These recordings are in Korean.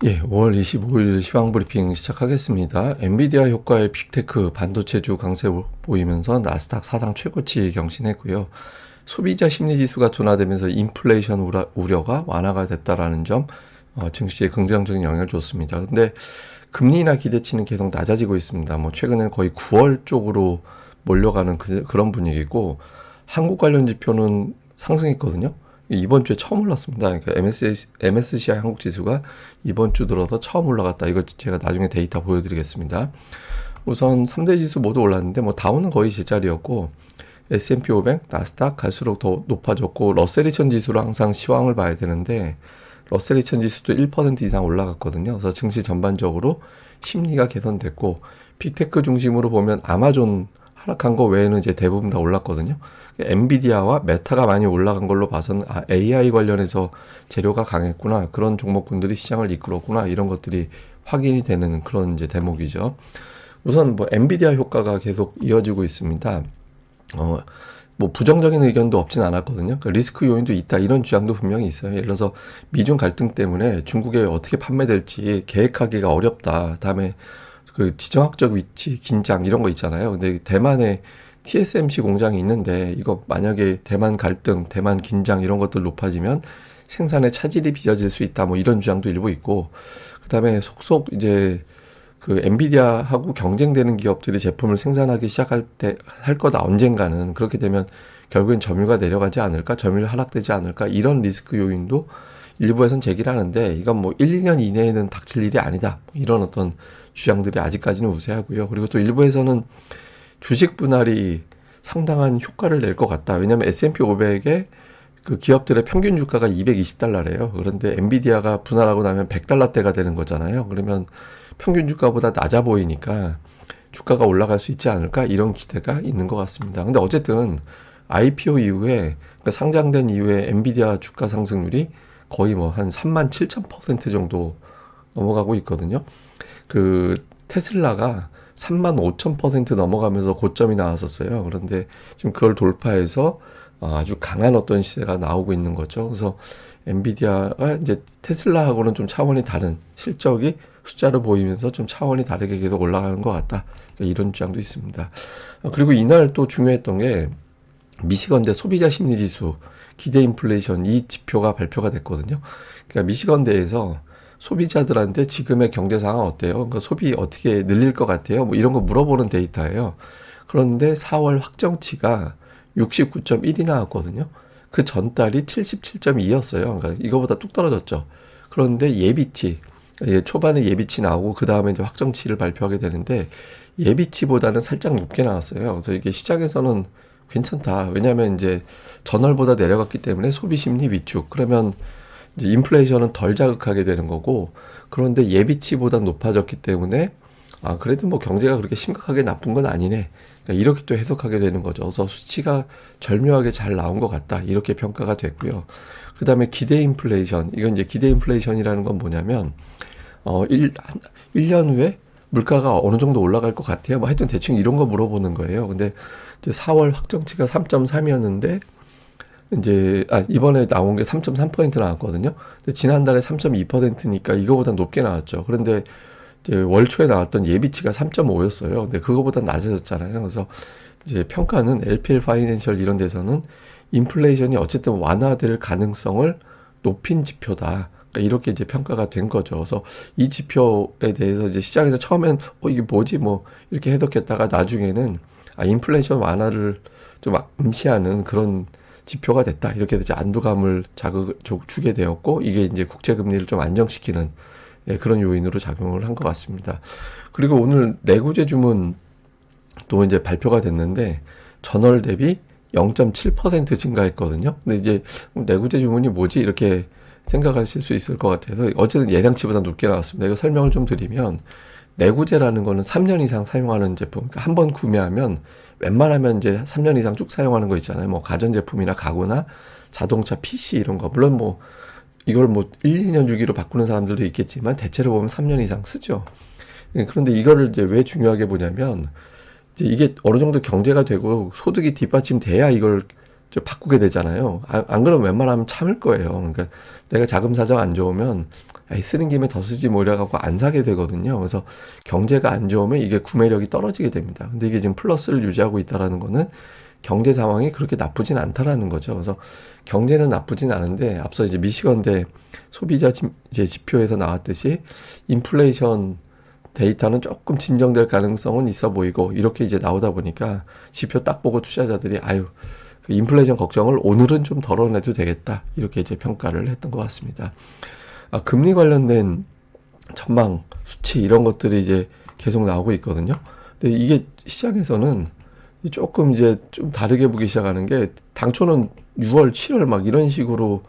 예, 5월 25일 시황 브리핑 시작하겠습니다. 엔비디아 효과의 빅테크 반도체주 강세 보이면서 나스닥 사상 최고치 경신했고요. 소비자 심리 지수가 둔화되면서 인플레이션 우려가 완화가 됐다라는 점, 증시에 긍정적인 영향을 줬습니다. 근데 금리나 기대치는 계속 낮아지고 있습니다. 뭐 최근에는 거의 9월 쪽으로 몰려가는 그런 분위기고, 한국 관련 지표는 상승했거든요. 이번 주에 처음 올랐습니다. 그러니까 MSCI 한국 지수가 이번 주 들어서 처음 올라갔다. 이거 제가 나중에 데이터 보여드리겠습니다. 우선 3대 지수 모두 올랐는데 뭐 다우는 거의 제자리였고, S&P 500, 나스닥 갈수록 더 높아졌고, 러셀 2000 지수로 항상 시황을 봐야 되는데 러셀 2000 지수도 1% 이상 올라갔거든요. 그래서 증시 전반적으로 심리가 개선됐고, 빅테크 중심으로 보면 아마존 하락한 거 외에는 이제 대부분 다 올랐거든요. 엔비디아와 메타가 많이 올라간 걸로 봐서는 AI 관련해서 재료가 강했구나, 그런 종목군들이 시장을 이끌었구나, 이런 것들이 확인이 되는 그런 이제 대목이죠. 우선 뭐 엔비디아 효과가 계속 이어지고 있습니다. 뭐 부정적인 의견도 없진 않았거든요. 그러니까 리스크 요인도 있다, 이런 주장도 분명히 있어요. 예를 들어서 미중 갈등 때문에 중국에 어떻게 판매될지 계획하기가 어렵다. 다음에 그 지정학적 위치 긴장 이런 거 있잖아요. 근데 대만에 TSMC 공장이 있는데 이거 만약에 대만 갈등, 대만 긴장 이런 것들 높아지면 생산에 차질이 빚어질 수 있다, 뭐 이런 주장도 일부 있고, 그다음에 속속 이제 그 엔비디아하고 경쟁되는 기업들이 제품을 생산하기 시작할 때 할 거다, 언젠가는. 그렇게 되면 결국엔 점유가 내려가지 않을까, 점유율 하락되지 않을까, 이런 리스크 요인도 일부에선 제기를 하는데, 이건 뭐 1, 2년 이내에는 닥칠 일이 아니다, 이런 어떤 주장들이 아직까지는 우세하고요. 그리고 또 일부에서는 주식 분할이 상당한 효과를 낼 것 같다. 왜냐하면 S&P 500의 그 기업들의 평균 주가가 220달러래요. 그런데 엔비디아가 분할하고 나면 100달러대가 되는 거잖아요. 그러면 평균 주가보다 낮아 보이니까 주가가 올라갈 수 있지 않을까, 이런 기대가 있는 것 같습니다. 근데 어쨌든 IPO 이후에, 그러니까 상장된 이후에 엔비디아 주가 상승률이 거의 뭐 한 37,000% 정도 넘어가고 있거든요. 그 테슬라가 35,000% 넘어가면서 고점이 나왔었어요. 그런데 지금 그걸 돌파해서 아주 강한 어떤 시세가 나오고 있는 거죠. 그래서 엔비디아가 이제 테슬라하고는 좀 차원이 다른, 실적이 숫자로 보이면서 좀 차원이 다르게 계속 올라가는 것 같다, 그러니까 이런 주장도 있습니다. 그리고 이날 또 중요했던 게 미시건대 소비자 심리 지수, 기대 인플레이션, 이 지표가 발표가 됐거든요. 그러니까 미시건대에서 소비자들한테 지금의 경제 상황 어때요? 그러니까 소비 어떻게 늘릴 것 같아요? 뭐 이런 거 물어보는 데이터예요. 그런데 4월 확정치가 69.1이 나왔거든요. 그 전달이 77.2였어요. 그러니까 이거보다 뚝 떨어졌죠. 그런데 예비치, 초반에 예비치 나오고 그 다음에 이제 확정치를 발표하게 되는데, 예비치보다는 살짝 높게 나왔어요. 그래서 이게 시장에서는 괜찮다. 왜냐하면 이제 전월보다 내려갔기 때문에 소비 심리 위축. 그러면 이제 인플레이션은 덜 자극하게 되는 거고, 그런데 예비치보다 높아졌기 때문에 그래도 뭐 경제가 그렇게 심각하게 나쁜 건 아니네, 그러니까 이렇게 또 해석하게 되는 거죠. 그래서 수치가 절묘하게 잘 나온 것 같다, 이렇게 평가가 됐고요. 그 다음에 기대 인플레이션, 이건 이제 기대 인플레이션이라는 건 뭐냐면 1년 후에 물가가 어느 정도 올라갈 것 같아요, 뭐 하여튼 대충 이런 거 물어보는 거예요. 근데 이제 4월 확정치가 3.3이었는데 이제 이번에 나온 게 3.3% 나왔거든요. 근데 지난달에 3.2%니까 이거보다 높게 나왔죠. 그런데 이제 월 초에 나왔던 예비치가 3.5였어요. 근데 그거보다 낮아졌잖아요. 그래서 이제 평가는 LPL 파이낸셜 이런 데서는 인플레이션이 어쨌든 완화될 가능성을 높인 지표다, 그러니까 이렇게 이제 평가가 된 거죠. 그래서 이 지표에 대해서 이제 시장에서 처음엔 이게 뭐지 뭐 이렇게 해석했다가 나중에는 인플레이션 완화를 좀 암시하는 그런 지표가 됐다, 이렇게 이제 안도감을 주게 되었고, 이게 이제 국채 금리를 좀 안정시키는 그런 요인으로 작용을 한 것 같습니다. 그리고 오늘 내구재 주문 또 이제 발표가 됐는데 전월 대비 0.7% 증가했거든요. 근데 이제 내구재 주문이 뭐지, 이렇게 생각하실 수 있을 것 같아서 어쨌든 예상치보다 높게 나왔습니다. 이거 설명을 좀 드리면, 내구재라는 거는 3년 이상 사용하는 제품, 그러니까 한 번 구매하면 웬만하면 이제 3년 이상 쭉 사용하는 거 있잖아요. 뭐 가전제품이나 가구나 자동차, PC 이런 거. 물론 뭐 이걸 뭐 1, 2년 주기로 바꾸는 사람들도 있겠지만 대체로 보면 3년 이상 쓰죠. 그런데 이거를 이제 왜 중요하게 보냐면, 이제 이게 어느 정도 경제가 되고 소득이 뒷받침돼야 이걸 바꾸게 되잖아요. 안 그러면 웬만하면 참을 거예요. 그러니까 내가 자금 사정 안 좋으면 아이, 쓰는 김에 더 쓰지 뭐 이래갖고 안 사게 되거든요. 그래서 경제가 안 좋으면 이게 구매력이 떨어지게 됩니다. 근데 이게 지금 플러스를 유지하고 있다라는 거는 경제 상황이 그렇게 나쁘진 않다라는 거죠. 그래서 경제는 나쁘진 않은데 앞서 이제 미시건대 소비자 이제 지표에서 나왔듯이 인플레이션 데이터는 조금 진정될 가능성은 있어 보이고 이렇게 이제 나오다 보니까 지표 딱 보고 투자자들이 아유 그 인플레이션 걱정을 오늘은 좀 덜어내도 되겠다 이렇게 이제 평가를 했던 것 같습니다. 금리 관련된 전망 수치 이런 것들이 이제 계속 나오고 있거든요. 근데 이게 시장에서는 조금 이제 좀 다르게 보기 시작하는 게 당초는 6월, 7월 막 이런 식으로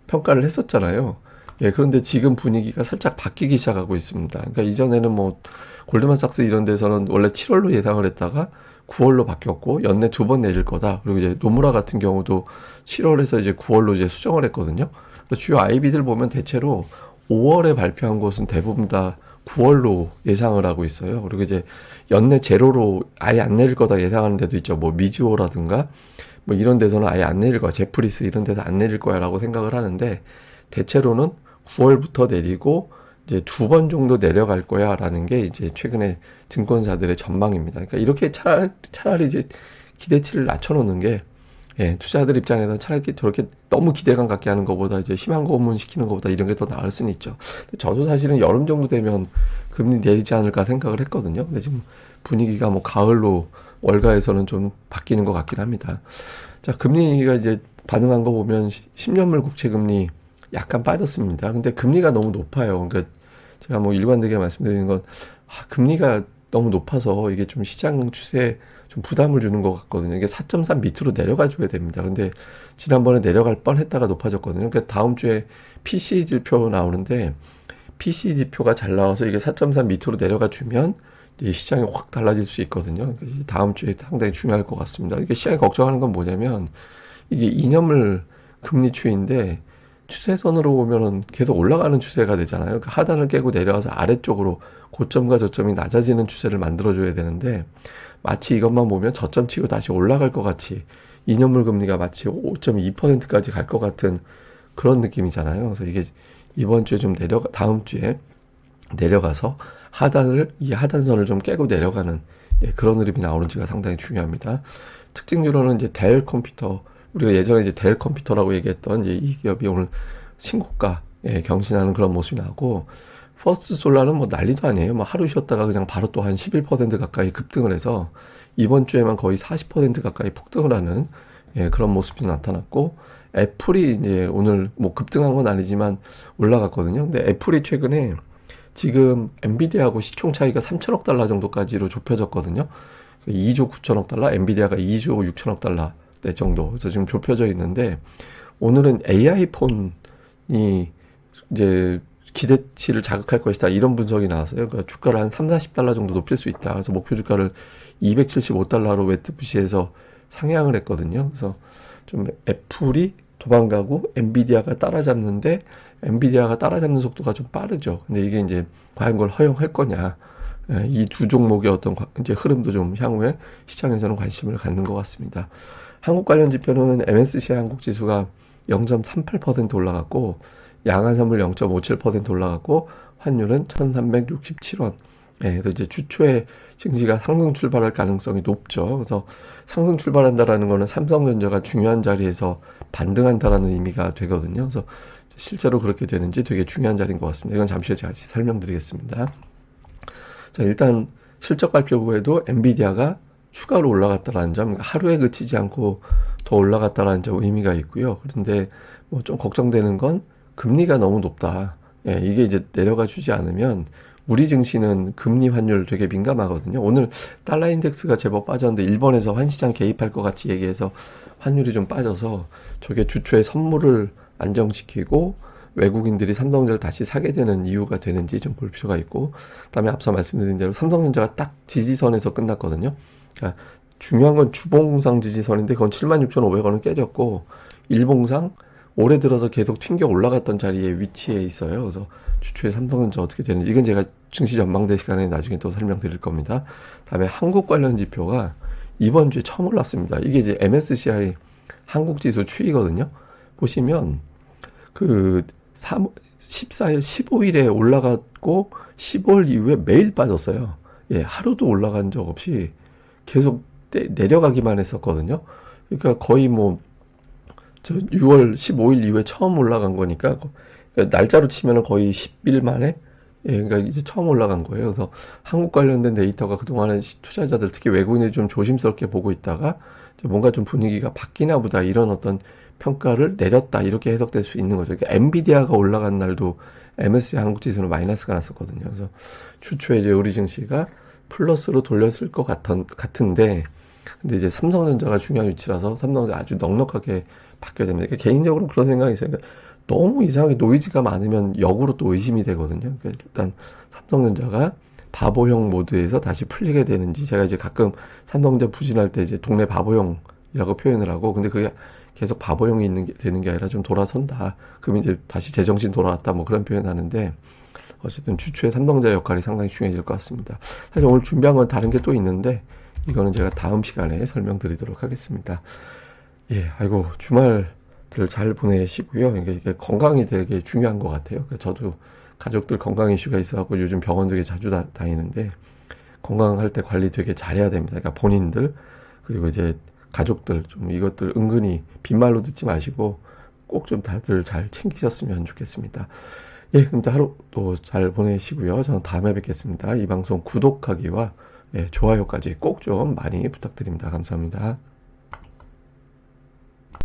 평가를 했었잖아요. 예, 그런데 지금 분위기가 살짝 바뀌기 시작하고 있습니다. 그러니까 이전에는 뭐 골드만삭스 이런 데서는 원래 7월로 예상을 했다가 9월로 바뀌었고 연내 2번 내릴 거다. 그리고 이제 노무라 같은 경우도 7월에서 이제 9월로 이제 수정을 했거든요. 주요 IB들 보면 대체로 5월에 발표한 곳은 대부분 다 9월로 예상을 하고 있어요. 그리고 이제 연내 제로로 아예 안 내릴 거다 예상하는 데도 있죠. 뭐 미즈호라든가 뭐 이런 데서는 아예 안 내릴 거야. 제프리스 이런 데서 안 내릴 거야라고 생각을 하는데 대체로는 9월부터 내리고 이제 2번 정도 내려갈 거야라는 게 이제 최근에 증권사들의 전망입니다. 그러니까 이렇게 차라리 이제 기대치를 낮춰놓는 게 예, 투자자들 입장에서 차라리 저렇게 너무 기대감 갖게 하는 것보다 이제 희망 고문 시키는 것보다 이런 게 더 나을 수는 있죠. 근데 저도 사실은 여름 정도 되면 금리 내리지 않을까 생각을 했거든요. 근데 지금 분위기가 뭐 가을로 월가에서는 좀 바뀌는 것 같긴 합니다. 자, 금리가 이제 반응한 거 보면 10년물 국채 금리 약간 빠졌습니다. 근데 금리가 너무 높아요. 그러니까 제가 뭐 일관되게 말씀드리는 건 금리가 너무 높아서 이게 좀 시장 추세에 좀 부담을 주는 것 같거든요. 이게 4.3 밑으로 내려가 줘야 됩니다. 근데 지난번에 내려갈 뻔 했다가 높아졌거든요. 그러니까 다음 주에 PCE 지표 나오는데 PCE 지표가 잘 나와서 이게 4.3 밑으로 내려가 주면 이제 시장이 확 달라질 수 있거든요. 그러니까 다음 주에 상당히 중요할 것 같습니다. 이게 시장이 걱정하는 건 뭐냐면 이게 2년물 금리 추이인데 추세선으로 보면은 계속 올라가는 추세가 되잖아요. 그 하단을 깨고 내려와서 아래쪽으로 고점과 저점이 낮아지는 추세를 만들어줘야 되는데 마치 이것만 보면 저점 치고 다시 올라갈 것 같이 2년물 금리가 마치 5.2%까지 갈 것 같은 그런 느낌이잖아요. 그래서 이게 이번 주에 좀 다음 주에 내려가서 이 하단선을 좀 깨고 내려가는 그런 흐름이 나오는지가 상당히 중요합니다. 특징적으로는 이제 델 컴퓨터 우리가 예전에 이제 델 컴퓨터라고 얘기했던 이제 이 기업이 오늘 신고가 경신하는 그런 모습이 나오고 퍼스트 솔라는 뭐 난리도 아니에요. 뭐 하루 쉬었다가 그냥 바로 또 한 11% 가까이 급등을 해서 이번 주에만 거의 40% 가까이 폭등을 하는 그런 모습이 나타났고 애플이 이제 오늘 뭐 급등한 건 아니지만 올라갔거든요. 근데 애플이 최근에 지금 엔비디아하고 시총 차이가 3천억 달러 정도까지로 좁혀졌거든요. 2조 9천억 달러, 엔비디아가 2조 6천억 달러 네 정도. 그래서 지금 좁혀져 있는데 오늘은 AI 폰이 이제 기대치를 자극할 것이다. 이런 분석이 나왔어요. 그러니까 주가를 한 3, 40달러 정도 높일 수 있다. 그래서 목표 주가를 275달러로 웨트푸시에서 상향을 했거든요. 그래서 좀 애플이 도망가고 엔비디아가 따라잡는데 엔비디아가 따라잡는 속도가 좀 빠르죠. 근데 이게 이제 과연 그걸 허용할 거냐. 이 두 종목의 어떤 이제 흐름도 좀 향후에 시장에서는 관심을 갖는 것 같습니다. 한국 관련 지표는 MSCI 한국 지수가 0.38% 올라갔고 양한선물 0.57% 올라갔고 환율은 1,367원. 그래서 이제 주초에 증시가 상승 출발할 가능성이 높죠. 그래서 상승 출발한다라는 거는 삼성전자가 중요한 자리에서 반등한다라는 의미가 되거든요. 그래서 실제로 그렇게 되는지 되게 중요한 자리인 것 같습니다. 이건 잠시 후에 제가 설명드리겠습니다. 자, 일단 실적 발표 후에도 엔비디아가 추가로 올라갔다라는 점, 하루에 그치지 않고 더 올라갔다라는 점 의미가 있고요. 그런데 뭐 좀 걱정되는 건 금리가 너무 높다. 이게 이제 내려가 주지 않으면 우리 증시는 금리 환율 되게 민감하거든요. 오늘 달러 인덱스가 제법 빠졌는데 일본에서 환시장 개입할 것 같이 얘기해서 환율이 좀 빠져서 저게 주초에 선물을 안정시키고 외국인들이 삼성전자를 다시 사게 되는 이유가 되는지 좀 볼 필요가 있고, 그다음에 앞서 말씀드린 대로 삼성전자가 딱 지지선에서 끝났거든요. 그러니까 중요한 건 주봉상 지지선인데 그건 76,500원은 깨졌고 일봉상 올해 들어서 계속 튕겨 올라갔던 자리에 위치해 있어요. 그래서 주초에 삼성전자 어떻게 되는지 이건 제가 증시 전망대 시간에 나중에 또 설명드릴 겁니다. 다음에 한국 관련 지표가 이번 주에 처음 올랐습니다. 이게 이제 MSCI 한국 지수 추이거든요. 보시면 그 14일, 15일에 올라갔고 15일 이후에 매일 빠졌어요. 예, 하루도 올라간 적 없이 계속 내려가기만 했었거든요. 그러니까 거의 뭐 저 6월 15일 이후에 처음 올라간 거니까 날짜로 치면은 거의 10일 만에 예, 그러니까 이제 처음 올라간 거예요. 그래서 한국 관련된 데이터가 그동안은 투자자들 특히 외국인이 좀 조심스럽게 보고 있다가 뭔가 좀 분위기가 바뀌나 보다 이런 어떤 평가를 내렸다 이렇게 해석될 수 있는 거죠. 그러니까 엔비디아가 올라간 날도 MSCI 한국 지수는 마이너스가 났었거든요. 그래서 주초에 이제 우리 증시가 플러스로 돌렸을 것 같은데 근데 이제 삼성전자가 중요한 위치라서 삼성전자 아주 넉넉하게 바뀌어야 됩니다. 그러니까 개인적으로 그런 생각이 있어요. 그러니까 너무 이상하게 노이즈가 많으면 역으로 또 의심이 되거든요. 그러니까 일단 삼성전자가 바보형 모드에서 다시 풀리게 되는지 제가 이제 가끔 삼성전자 부진할 때 이제 동네 바보형이라고 표현을 하고 근데 그게 계속 바보형이 되는 게 아니라 좀 돌아선다. 그러면 이제 다시 제정신 돌아왔다 뭐 그런 표현 하는데 어쨌든 주초에 삼성전자 역할이 상당히 중요해질 것 같습니다. 사실 오늘 준비한 건 다른 게 또 있는데 이거는 제가 다음 시간에 설명드리도록 하겠습니다. 예, 아이고 주말들 잘 보내시고요. 이게 건강이 되게 중요한 것 같아요. 저도 가족들 건강 이슈가 있어갖고 요즘 병원 되게 자주 다니는데 건강할 때 관리 되게 잘해야 됩니다. 그러니까 본인들 그리고 이제 가족들 좀 이것들 은근히 빈말로 듣지 마시고 꼭 좀 다들 잘 챙기셨으면 좋겠습니다. 예, 그럼 하루 또 잘 보내시고요. 저는 다음에 뵙겠습니다. 이 방송 구독하기와 예, 좋아요까지 꼭 좀 많이 부탁드립니다. 감사합니다.